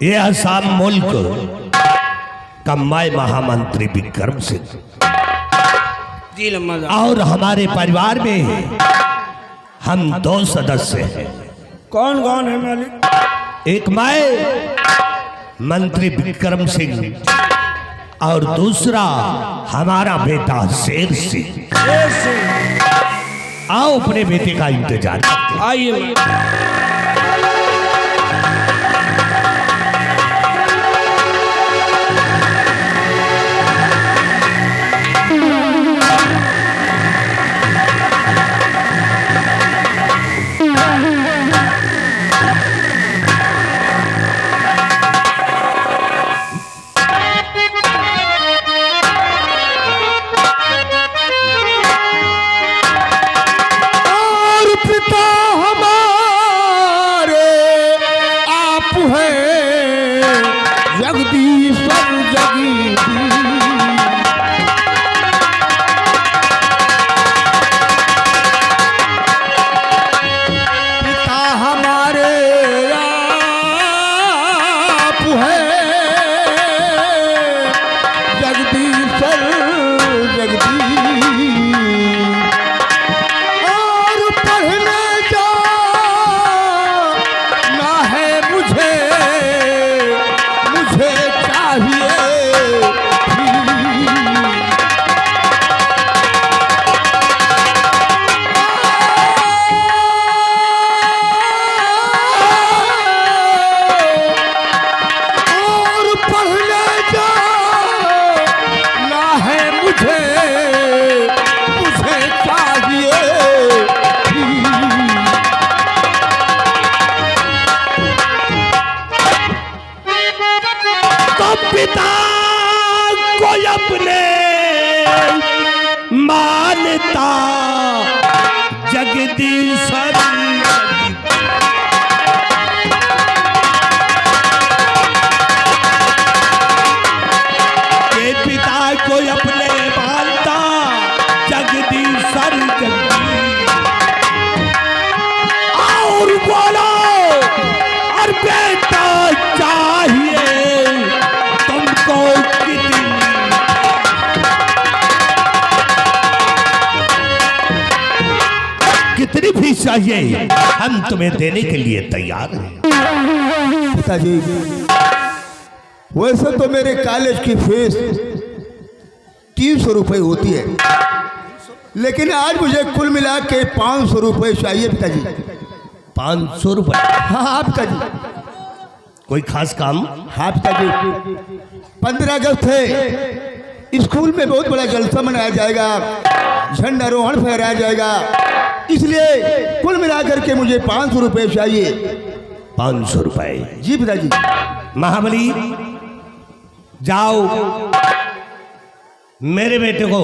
ये असम मुल्क का मैं महामंत्री विक्रम सिंह जी लम्मा और हमारे परिवार में हम 2 सदस्य हैं। कौन कौन है मालिक? एक मैं मंत्री विक्रम सिंह और दूसरा हमारा बेटा शेर सिंह। आओ अपने बेटे का इंतजार करते हैं। आइए पिता को अपने मानता जगदीश्वर के पिता को अपने मानता जगदीश्वर और बोलो और बेटा चाहिए कितनी फीस चाहिए हम तुम्हें देने के लिए तैयार हैं। पिताजी वैसे तो मेरे कॉलेज की फीस 300 रुपये होती है, लेकिन आज मुझे कुल मिला के 500 रुपये चाहिए पिताजी। 500 रुपये? हाँ पिताजी। कोई खास काम? हाँ पिताजी, 15 अगस्त है, स्कूल में बहुत बड़ा जलसा मनाया जाएगा, झंडारोहण फहराया जाएगा, इसलिए कुल मिलाकर के मुझे 500 रुपये चाहिए। 500 रुपये? जी पिताजी। महाबली जाओ मेरे बेटे को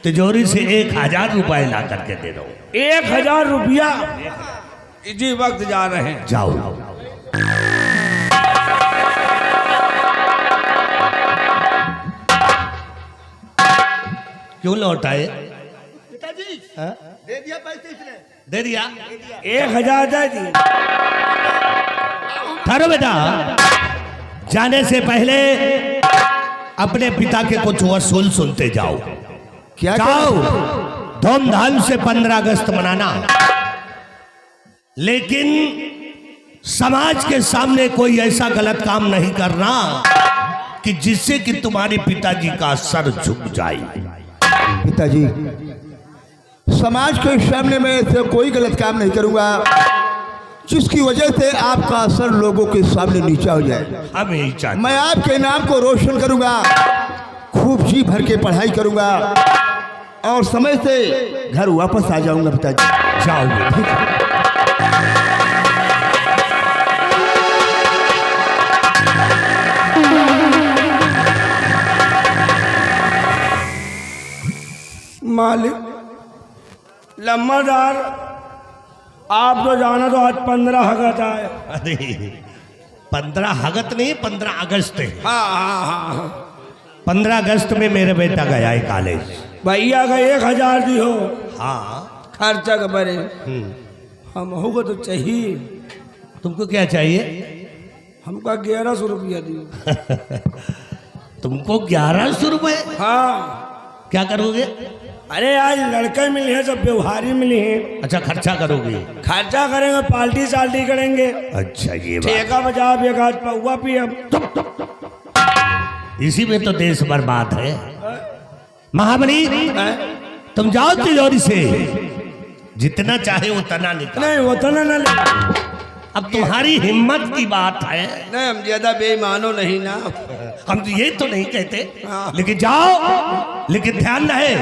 तिजोरी से 1000 रुपये ला करके दे दो। 1000 रुपया? इसी वक्त जा रहे हैं। जाओ। क्यों लौटाए? पिताजी दे दिया पैसे इसने। दे दिया? 1000 दे दी। ठहरो बेटा, जाने से पहले अपने पिता के कुछ वसूल सुनते जाओ। क्या जाओ धूमधाम से 15 अगस्त मनाना, लेकिन समाज के सामने कोई ऐसा गलत काम नहीं करना कि जिससे कि तुम्हारे पिताजी का सर झुक जाए। पिताजी समाज के सामने मैं ऐसे कोई गलत काम नहीं करूंगा जिसकी वजह से आपका असर लोगों के सामने नीचा हो जाए। मैं आपके नाम को रोशन करूंगा, खूब जी भर के पढ़ाई करूंगा और समय से घर वापस आ जाऊंगा पिताजी। जाओगे? ठीक है। मालिक लम्बादार, आप तो जाना तो आज 15 अगस्त आए। अरे 15 अगस्त नहीं, 15 अगस्त है। हाँ 15 अगस्त में मेरा बेटा गया है कॉलेज। भैया का 1000 दी हो। हाँ खर्चा का बड़े हम होगा तो चाहिए। तुमको क्या चाहिए? हमको 1100 रुपया दिए। तुमको 1100 रुपए? हाँ। क्या करोगे? अरे आज लड़के मिले हैं, सब व्यवहारी मिले हैं। अच्छा, खर्चा करोगे? खर्चा करेंगे, पार्टी साल्टी करेंगे। अच्छा, ये बात। ठेका बजा एक आज पौवा पिए। इसी में तो देश बर्बाद है। महाबली, तुम जाओ तिजोरी से जितना चाहे उतना निकाल। नहीं उतना न ले। अब तुम्हारी हिम्मत की बात है। नहीं, हम ज्यादा बेईमानो नहीं ना। हम तो ये तो नहीं कहते, लेकिन जाओ। लेकिन ध्यान रहे,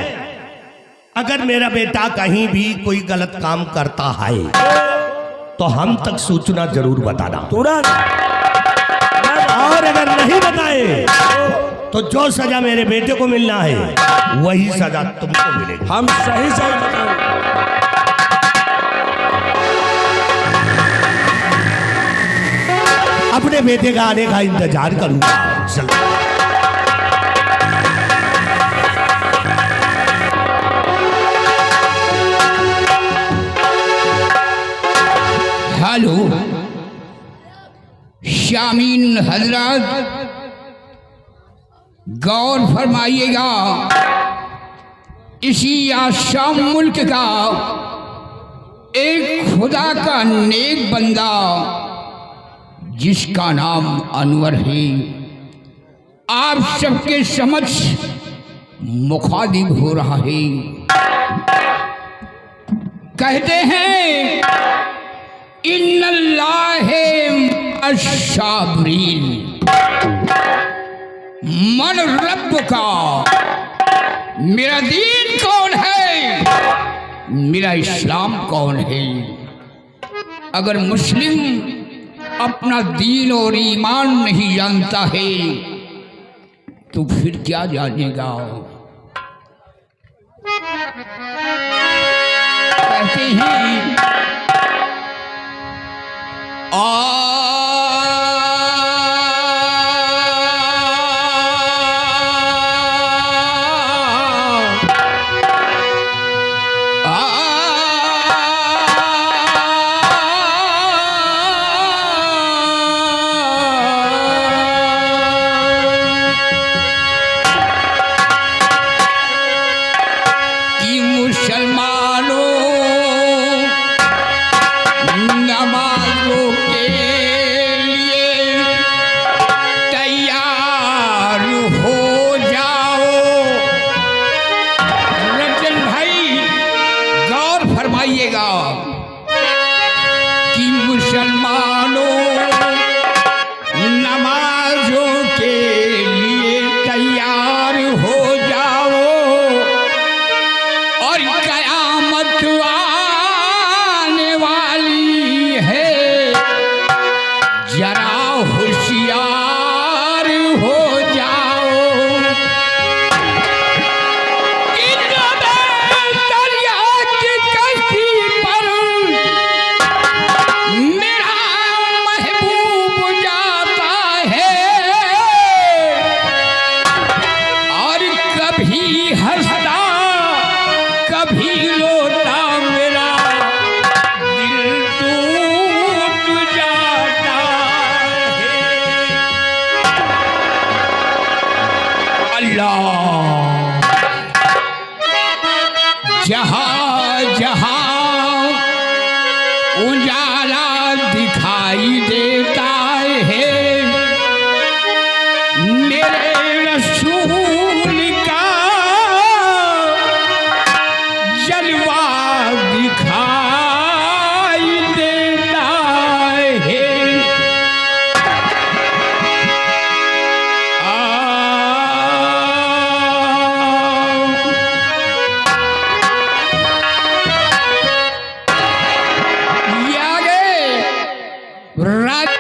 अगर मेरा बेटा कहीं भी कोई गलत काम करता है तो हम तक सूचना जरूर बताना। तुरंत। और अगर नहीं बताए तो जो सजा मेरे बेटे को मिलना है वही सजा तुमको मिलेगी। हम सही सही बताएंगे। अपने बेटे का आने का इंतजार करूंगा। चलो। हेलो शामीन हजरत, गौर फरमाइएगा, इसी आशाम मुल्क का एक खुदा का नेक बंदा जिसका नाम अनवर है, आप सबके समक्ष मुखातिब हो रहा है। कहते हैं इन्नल्लाहे अस्साबरीन, मन रब का, मेरा दीन कौन है, मेरा इस्लाम कौन है। अगर मुस्लिम अपना दीन और ईमान नहीं जानता है तो फिर क्या जानेगा। कहते हैं कि मुसलमानों नमाजों के लिए तैयार हो जाओ और कयामत आने वाली है, जरा होशियार हो जाओ। जहाँ जहाँ उजाला दिखाई देता है, मेरे रसूल का जलवा दिखाई देता है। राज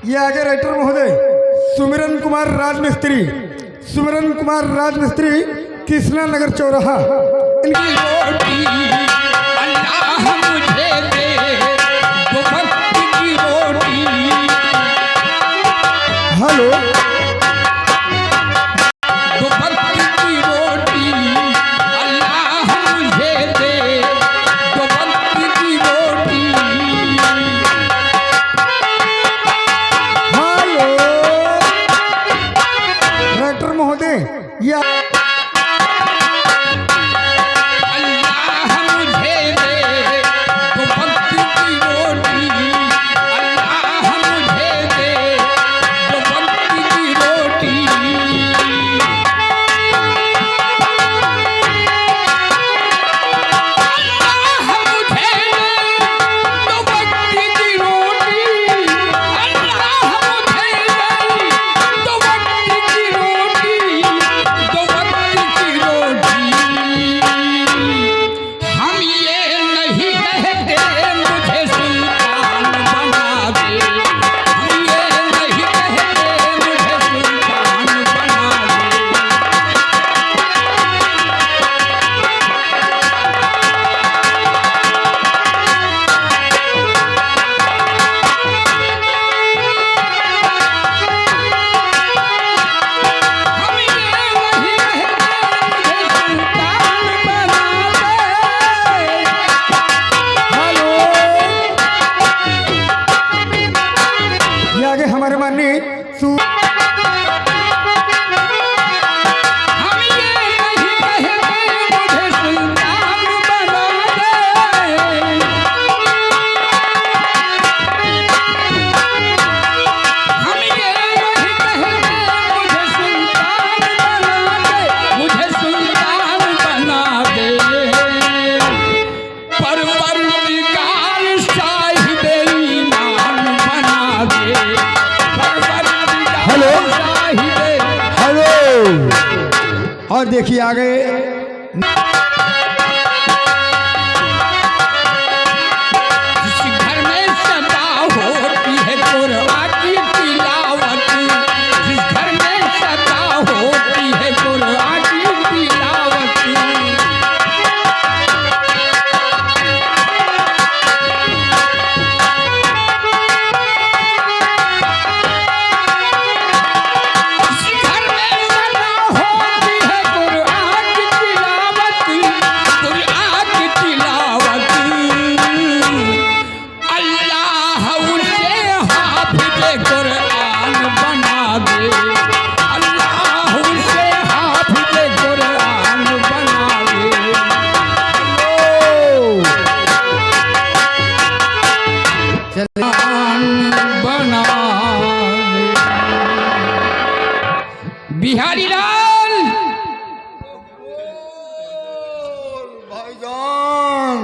ये आगे राइटर महोदय सुमिरन कुमार राजमिस्त्री कृष्णा नगर चौराहा। रोटी अल्लाह मुझे दे दो वक्त की रोटी। हेलो दो वक्त की रोटी अल्लाह मुझे दे दो वक्त की रोटी। हेलो राइटर महोदय ये हमारे माननीय और देखिए आगे जिस घर में सदा होती है कुरान की तिलावत, जिस घर में सदा होती है कुरान की तिलावत। बिहारी लाल भाईजान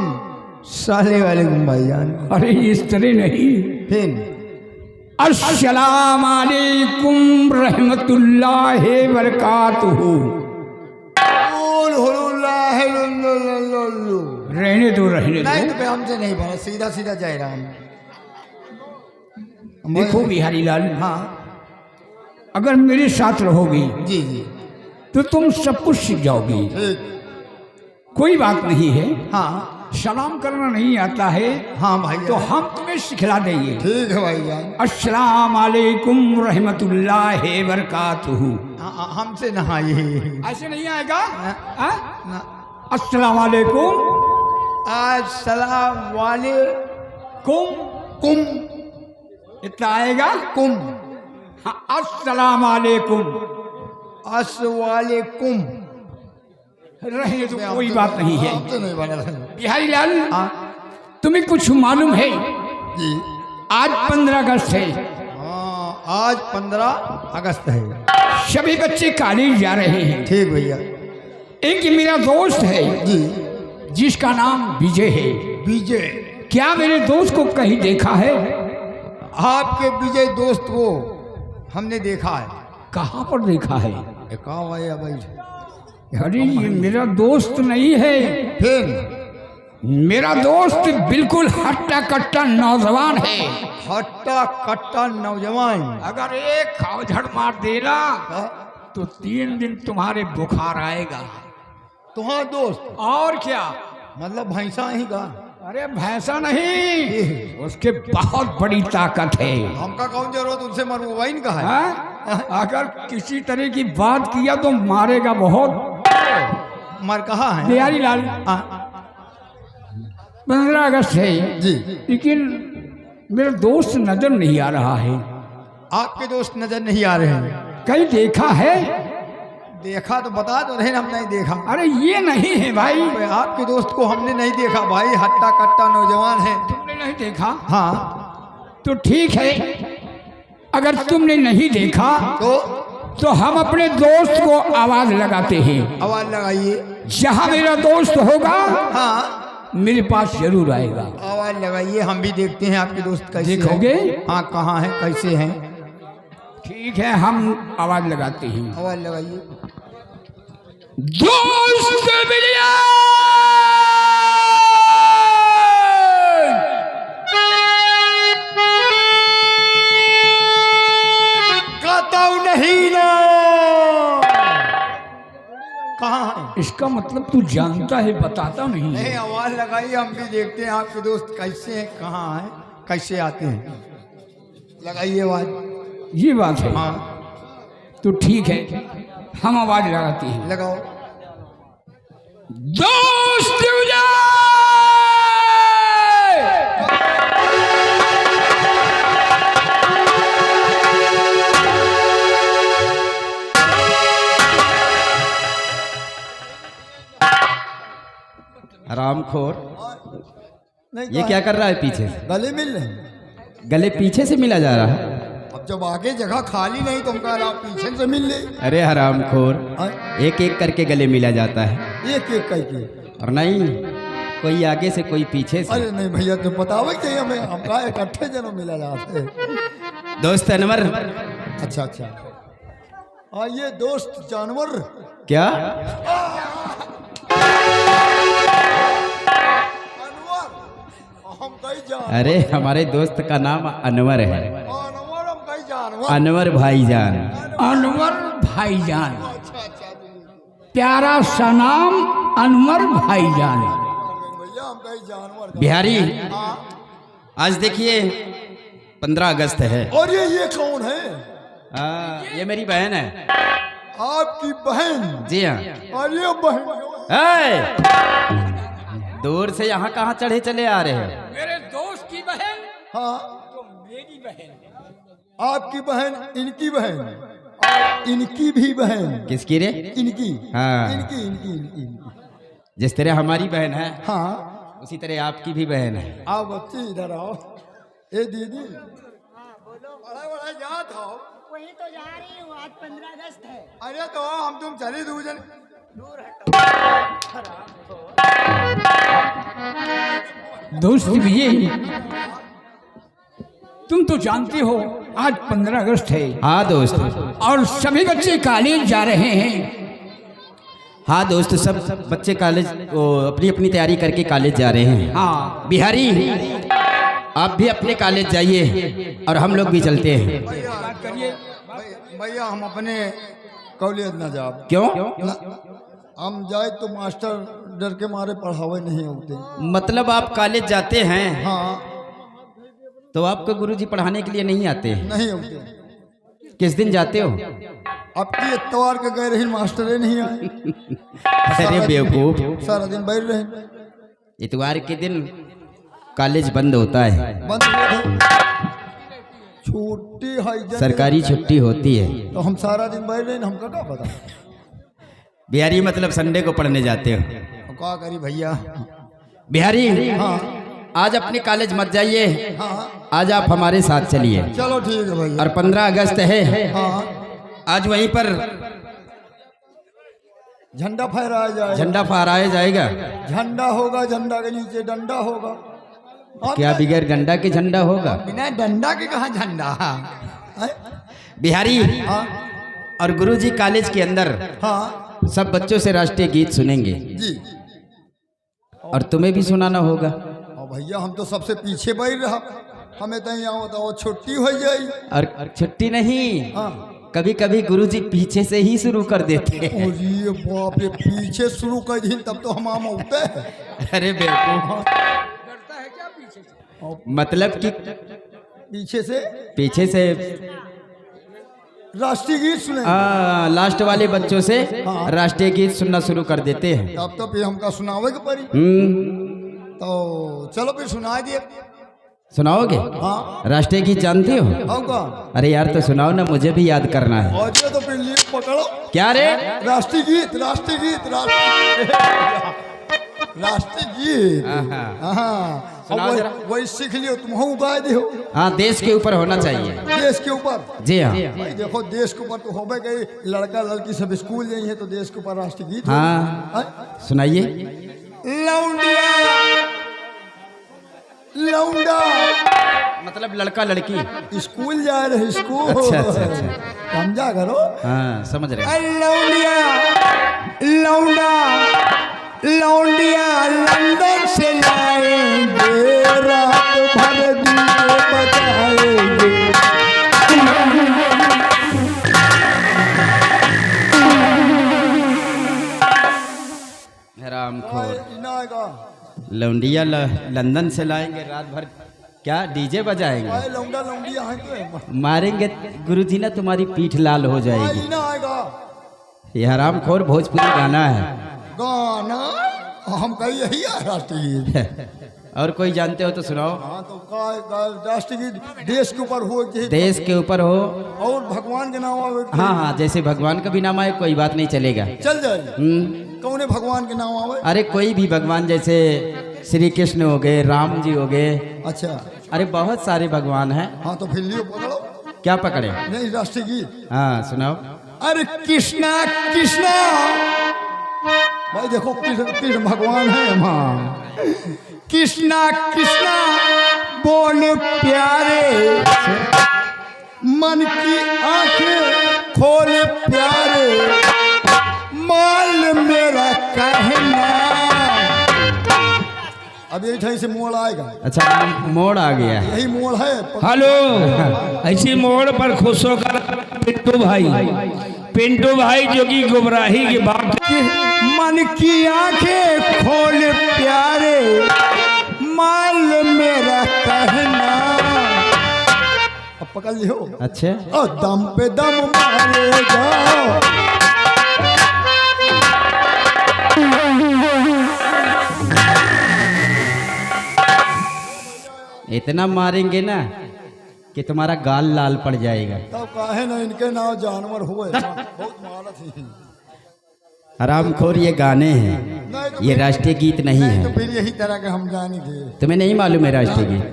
साले वाले भाईजान। अरे इस तरह नहीं, फिर अस्सलाम वालेकुम रहमतुल्लाहि बरकातुहू। रहने दो नहीं तो हमसे नहीं बना, सीधा सीधा जाए रहा हम। देखो बिहारी लाल, हाँ अगर मेरे साथ रहोगी जी जी तो तुम सब कुछ सीख जाओगी। ठीक। कोई बात नहीं है। हाँ सलाम करना नहीं आता है हाँ भाई तो हम तुम्हें सिखला देंगे। ठीक है भाईजान। अस्सलाम वालेकुम रहमतुल्लाहि बरकातुहू। हमसे नहाइए। ऐसे नहीं आएगा। ना। अस्सलाम वालेकुम। अस्सलाम वालेकुम। कुम इतना आएगा। कुम। हाँ, अस्सलाम वालेकुम। अस्सलामुअलैकुम। रहे तो कोई बात नहीं है। हमसे नहीं बना। बिहारी लाल, हाँ तुम्हें कुछ मालूम है? जी। आज 15 अगस्त है। हाँ आज 15 अगस्त है। सभी बच्चे कॉलेज जा रहे हैं। ठीक भैया। एक मेरा दोस्त है जी जिसका नाम विजय है। विजय। क्या मेरे दोस्त को कहीं देखा है? आपके विजय दोस्त को हमने देखा है। कहाँ पर देखा है? कहाँ आया भाई? अरे ये मेरा दोस्त नहीं है। फिर मेरा दोस्त बिल्कुल हट्टा कट्टा नौजवान है। हट्टा कट्टा नौजवान। अगर एक खावझड़ मार देना तो 3 दिन तुम्हारे बुखार आएगा। तुम्हारा दोस्त और क्या? मतलब भैंसा ही का? अरे भैंसा नहीं, उसके बहुत बड़ी ताकत है। हमका कौन जरूरत उनसे मरवाइन का है? हाँ? अगर किसी तरह की बात किया तो मारेगा बहुत। मर कहा है? बिहारी लाल 15 अगस्त है जी। लेकिन मेरा दोस्त नजर नहीं आ रहा है। आपके दोस्त नजर नहीं आ रहे हैं? कहीं देखा है? देखा तो बता दो, नहीं हम नहीं देखा। अरे ये नहीं है भाई। आपके दोस्त को हमने नहीं देखा भाई, हट्टा कट्टा नौजवान है। तुमने नहीं देखा? हाँ तो ठीक है, अगर तुमने नहीं देखा तो हम अपने दोस्त को आवाज लगाते हैं। आवाज लगाइए। जहां मेरा दोस्त होगा हाँ मेरे पास जरूर आएगा। आवाज लगाइए, हम भी देखते हैं आपके दोस्त कैसे हैं। देखोगे? हाँ कहाँ है, कैसे हैं? ठीक है, हम आवाज लगाते हैं। आवाज लगाइए। दोस्त मिलिए। कहता हूँ नहीं ना। कहाँ है? इसका मतलब तू जानता है, बताता नहीं है। नहीं, आवाज लगाइए, हम भी देखते हैं आपके दोस्त कैसे हैं, कहाँ हैं, कैसे आते हैं। लगाइए आवाज। ये बात है। हाँ तो ठीक है, हम आवाज लगाते हैं। लगाओ। दोस्त मिलिए। हरामखोर, नहीं ये क्या कर रहा है पीछे से? गले मिल रहे हैं। गले पीछे से मिला जा रहा है। अब जब आगे जगह खाली नहीं तो हम कह रहा पीछे से मिल ले। अरे हरामखोर, हाँ? एक एक करके गले मिला जाता है। एक एक करके? और नहीं, कोई आगे से कोई पीछे से। अरे नहीं भैया, तो बतावे चाहिए हमें, हम कहा इकट्ठे जनों मिला जाते हैं। दोस्त अनवर। अच्छा अच्छा। हाँ ये दोस्त जानवर। क्या? अनवर, हम कहीं जान। अरे हमारे दोस्त का नाम अनवर है। अनवर, हम कहीं जानवर। अनवर भाईजान। अनवर भाईजान, अच्छा अच्छा प्यारा सा नाम अनवर भाईजान। भैया, हम कहीं जानवर। बिहारी, हाँ। आज देखिए 15 अगस्त है। और ये कौन है? ये मेरी बहन है। आपकी बहन? जी हाँ। और ये बहन? ए! दूर से यहाँ कहाँ चढ़े चले आ रहे हो? मेरे दोस्त की बहन हाँ तो मेरी बहन। आपकी बहन, इनकी बहन, और इनकी भी बहन। किसकी रे? इनकी। हाँ। इनकी इनकी इनकी इनकी। जिस तरह हमारी बहन है हाँ उसी तरह आपकी भी बहन है। आओ बच्ची इधर आओ। ए दीदी, बड़ा बड़ा जात हो। वही तो जा रही हूँ, आज 15 अगस्त है। अरे तो हम तुम चले दूजन। दोस्त विजय, तुम तो जानते हो आज 15 अगस्त है हाँ दोस्त। और सभी बच्चे कॉलेज जा रहे हैं। हाँ दोस्त, सब बच्चे कॉलेज अपनी अपनी तैयारी करके कॉलेज जा रहे हैं। हाँ बिहारी, आप भी अपने कॉलेज जाइए और हम लोग भी चलते हैं। भैया हम अपने कॉलेज न जाओ। क्यों? हम जाए तो मास्टर डर के मारे पढ़ावे नहीं होते। मतलब आप कॉलेज जाते हैं हाँ तो आपको गुरुजी पढ़ाने के लिए नहीं आते हैं? नहीं होते। किस दिन जाते हो? अब की इतवार के गए रही, मास्टरे नहीं आए। अरे बेवकूफ, सारा दिन बैठ रहे। इतवार के दिन कॉलेज बंद होता है। बंद रहे। छुट्टी है, सरकारी छुट्टी होती है। तो हम सारा दिन बैठ रहे, हमका क्या पता। बिहारी, मतलब संडे को पढ़ने जाते हो? क्या करी भैया। बिहारी, हाँ आज अपने कॉलेज मत जाइए, हाँ आज आप हमारे साथ चलिए। चलो ठीक है भैया। और 15 अगस्त है, हाँ आज वहीं पर झंडा फहराया जाए। झंडा फहराया जाएगा। झंडा होगा, झंडा के नीचे डंडा होगा। क्या बिगैर गंडा के झंडा होगा? बिना डंडा के कहाँ झंडा। बिहारी, हाँ और गुरुजी कॉलेज के अंदर हाँ सब बच्चों से राष्ट्रीय गीत सुनेंगे। जी। और तुम्हें भी सुनाना होगा। और भैया हम तो सबसे पीछे बैठ रहा, हमें तो यहाँ बताओ छुट्टी हो जाए। और छुट्टी नहीं, हाँ कभी कभी गुरुजी पीछे से ही शुरू कर देते हैं। अरे बाप रे, पीछे शुरू कर दी तब तो हम आम उठते हैं। अरे बेवकूफ, मतलब कि पीछे से राष्ट्रीय गीत सुने। लास्ट वाले बच्चों से राष्ट्रीय गीत सुनना शुरू कर देते हैं। तब तो फिर हमका सुनावे के पड़ी। तो चलो फिर सुना दिए। सुनाओगे? हाँ। राष्ट्रीय गीत जानते हो? होगा। अरे यार तो सुनाओ ना, मुझे भी याद करना है। और तो फिर लीड पकड़ो। क्या रे? राष्ट्रीय गीत, राष्ट्रीय गीत, राष्ट्रीय गीत। हाँ सुनाओ जरा। वही सीख लियो, तुम हो गा दे। हाँ, देश के ऊपर होना चाहिए। देश के ऊपर? जी हाँ। भाई देखो, देश के ऊपर तो हो गई, लड़का लड़की सब स्कूल जाइए तो देश के ऊपर राष्ट्रीय गीत। हाँ सुनाइए। लौंडिया लौंडा मतलब लड़का लड़की स्कूल जा रहे, स्कूल। अच्छा। समझा करो। हाँ समझ रहे। लौंडिया लौंडा लौंडिया लंदन से लाएंगे, रात भर दिए बजाएंगे। हरामखोर। लौंडिया लंदन से लाएंगे, रात भर क्या डीजे बजाएंगे? लौंडा लौंडिया है तो मारेंगे गुरुजी ना, तुम्हारी पीठ लाल हो जाएगी। ना आएगा। ये हरामखोर भोजपुरी गाना है। गाना हम कही यही है राष्ट्रीय गीत। और कोई जानते हो तो सुनाओ। हाँ तो राष्ट्रीय गीत देश के ऊपर हो, देश के ऊपर हो और भगवान के नाम आवे। हाँ, जैसे भगवान का भी नाम आए कोई बात नहीं, चलेगा, चल जाए। कौन है भगवान के नाम आवे? अरे कोई भी भगवान, जैसे श्री कृष्ण हो गए, राम जी हो गए। अच्छा। अरे बहुत सारे भगवान हैं। हाँ तो फिर लियो पकड़ो। क्या पकड़े? नहीं, राष्ट्रीय गीत। हाँ सुनाओ। अरे कृष्णा कृष्णा, भाई देखो कृष्ण भगवान है। हाँ, कृष्णा कृष्णा बोल प्यारे, मन की आंखें खोल प्यारे, माल मेरा कहना। अब यही ठाई से मोड़ आएगा। अच्छा, मोड़ आ गया। यही मोड़ है। हेलो, ऐसी मोड़ पर खुश होकर पिंटू भाई जो कि गुमराही की बात। मन की आंखें खोल प्यारे, माल मेरा कहना। अब पकड़ लियो। अच्छा। और दम पे दम मारेगा। इतना मारेंगे ना कि तुम्हारा गाल लाल पड़ जाएगा। तब काहे ना इनके नाम जानवर हुए। बहुत मारत ही। हरामखोर ये गाने हैं, ये राष्ट्रीय गीत नहीं है। तो फिर यही तरह के हम जानेंगे। तुम्हें नहीं मालूम है राष्ट्रीय गीत?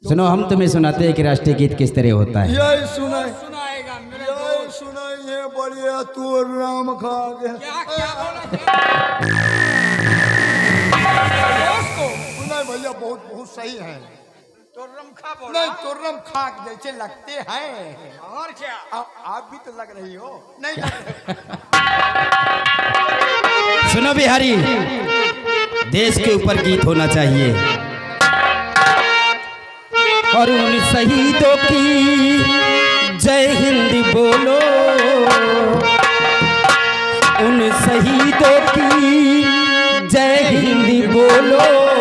सुनो, हम तुम्हें सुनाते हैं कि राष्ट्रीय गीत किस तरह होता है। यही सुनाए, यही सुनाइए। बढ़िया तू राम खा गया। सुनाए भैया, बहुत बहुत सही है। नहीं, तुर्रम खाक जैसे लगते हैं। और क्या आप भी तो लग रही हो? नहीं लग सुनो बिहारी, देश के ऊपर गीत होना चाहिए और उन शहीदों की जय हिंद बोलो, उन शहीदों की जय हिंद बोलो।